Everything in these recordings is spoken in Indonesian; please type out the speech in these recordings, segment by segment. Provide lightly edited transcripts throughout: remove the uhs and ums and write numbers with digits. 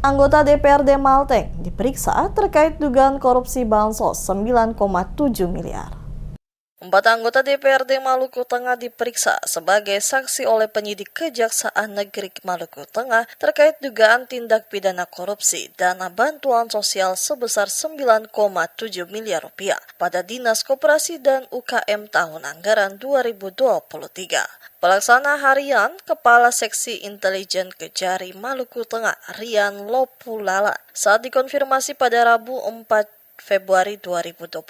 Anggota DPRD Malteng diperiksa terkait dugaan korupsi bansos 9,7 miliar. 4 anggota DPRD Maluku Tengah diperiksa sebagai saksi oleh penyidik Kejaksaan Negeri Maluku Tengah terkait dugaan tindak pidana korupsi dana bantuan sosial sebesar 9,7 miliar rupiah pada Dinas Koperasi dan UKM tahun anggaran 2023. Pelaksana harian Kepala Seksi Intelijen Kejari Maluku Tengah Rian Lopulala saat dikonfirmasi pada Rabu 4 Februari 2026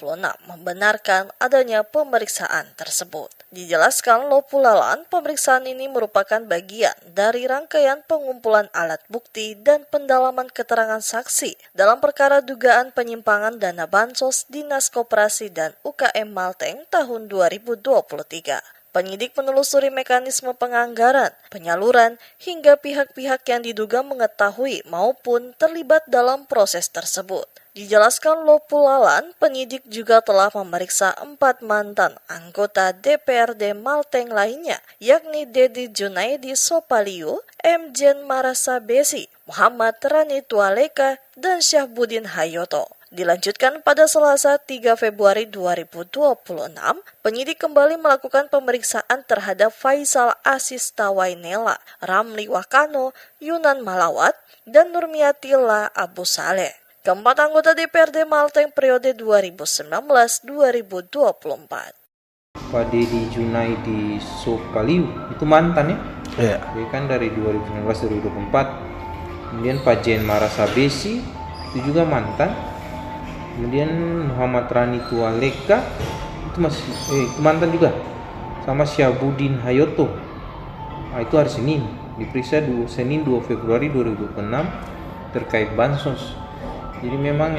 membenarkan adanya pemeriksaan tersebut. Dijelaskan Lopulalan, pemeriksaan ini merupakan bagian dari rangkaian pengumpulan alat bukti dan pendalaman keterangan saksi dalam perkara dugaan penyimpangan dana bansos Dinas Koperasi dan UKM Malteng tahun 2023. Penyidik menelusuri mekanisme penganggaran, penyaluran, hingga pihak-pihak yang diduga mengetahui maupun terlibat dalam proses tersebut. Dijelaskan Lopulalan, penyidik juga telah memeriksa 4 mantan anggota DPRD Malteng lainnya, yakni Dedi Junaidi Sopaliu, M. Jen Marasa Besi, Muhammad Rani Tualeka, dan Syahbudin Hayoto. Dilanjutkan pada Selasa 3 Februari 2026, penyidik kembali melakukan pemeriksaan terhadap Faisal Asis Tawainela, Ramli Wakano, Yunan Malawat, dan Nurmiatila Abu Saleh. Keempat anggota DPRD Malteng periode 2019-2024. Pak Dedi Junaidi Sopaliu, itu mantan ya? Iya. Dia kan dari 2019-2024. Kemudian Pak Jen Marasa Besi, itu juga mantan. Kemudian Muhammad Rani Tualeka, itu masih itu mantan juga. Sama Syahbudin Hayoto. Nah, itu hari Senin, diperiksa Senin 2 Februari 2026 terkait bansos. Jadi memang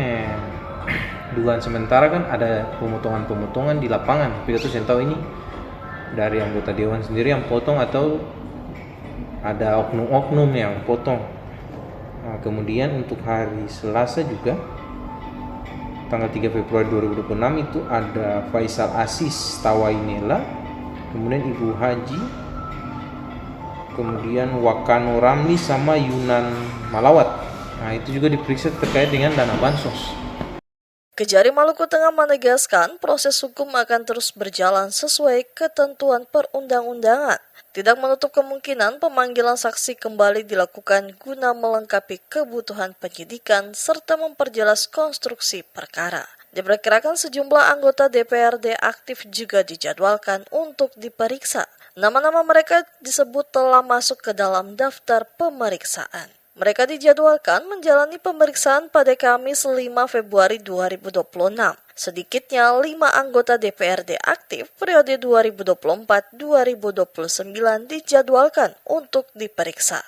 dugaan sementara kan ada pemotongan-pemotongan di lapangan. Tapi itu saya tahu ini dari anggota dewan sendiri yang potong atau ada oknum-oknum yang potong. Nah, kemudian untuk hari Selasa juga tanggal 3 Februari 2026 itu ada Faisal Asis Tawainela, kemudian Ibu Haji, kemudian Wakano Ramli sama Yunan Malawat. Nah, itu juga diperiksa terkait dengan dana bansos. Kejari Maluku Tengah menegaskan proses hukum akan terus berjalan sesuai ketentuan perundang-undangan. Tidak menutup kemungkinan pemanggilan saksi kembali dilakukan guna melengkapi kebutuhan penyidikan serta memperjelas konstruksi perkara. Diperkirakan sejumlah anggota DPRD aktif juga dijadwalkan untuk diperiksa. Nama-nama mereka disebut telah masuk ke dalam daftar pemeriksaan. Mereka dijadwalkan menjalani pemeriksaan pada Kamis 5 Februari 2026. Sedikitnya 5 anggota DPRD aktif periode 2024-2029 dijadwalkan untuk diperiksa.